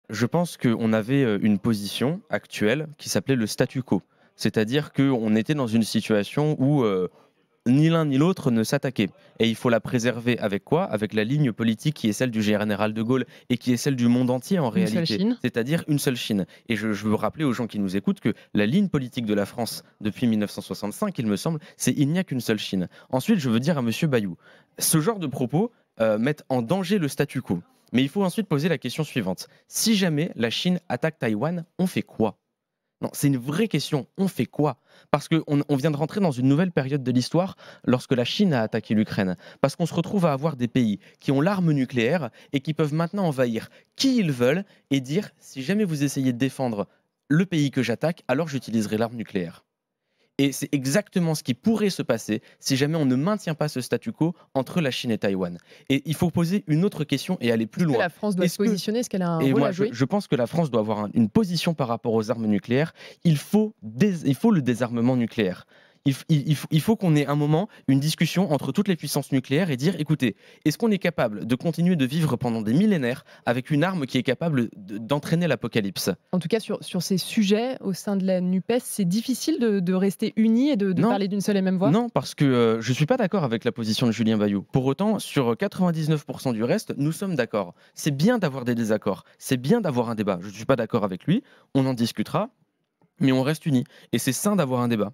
Je pense qu'on avait une position actuelle qui s'appelait le statu quo. C'est-à-dire qu'on était dans une situation où ni l'un ni l'autre ne s'attaquaient. Et il faut la préserver avec quoi? Avec la ligne politique qui est celle du général de Gaulle et qui est celle du monde entier en Une seule réalité, Chine. c'est-à-dire une seule Chine. Et je veux rappeler aux gens qui nous écoutent que la ligne politique de la France depuis 1965, il me semble, c'est il n'y a qu'une seule Chine. Ensuite, je veux dire à Monsieur Bayou, ce genre de propos mettent en danger le statu quo. Mais il faut ensuite poser la question suivante. Si jamais la Chine attaque Taïwan, on fait quoi? Non, c'est une vraie question. On fait quoi? Parce qu'on vient de rentrer dans une nouvelle période de l'histoire lorsque la Chine a attaqué l'Ukraine. Parce qu'on se retrouve à avoir des pays qui ont l'arme nucléaire et qui peuvent maintenant envahir qui ils veulent et dire si jamais vous essayez de défendre le pays que j'attaque, alors j'utiliserai l'arme nucléaire. Et c'est exactement ce qui pourrait se passer si jamais on ne maintient pas ce statu quo entre la Chine et Taïwan. Et il faut poser une autre question et aller plus Est-ce que loin. la France doit se Est-ce que positionner? Est-ce qu'elle a un et rôle moi, à jouer? je pense que la France doit avoir une position par rapport aux armes nucléaires. Il faut le désarmement nucléaire. Il faut qu'on ait un moment, une discussion entre toutes les puissances nucléaires et dire, écoutez, est-ce qu'on est capable de continuer de vivre pendant des millénaires avec une arme qui est capable d'entraîner l'apocalypse? En tout cas, sur ces sujets, au sein de la NUPES, c'est difficile de rester unis et de Non, parler d'une seule et même voix? non, parce que je ne suis pas d'accord avec la position de Julien Bayou. Pour autant, sur 99% du reste, nous sommes d'accord. C'est bien d'avoir des désaccords, c'est bien d'avoir un débat. Je ne suis pas d'accord avec lui, on en discutera, mais on reste unis. Et c'est sain d'avoir un débat.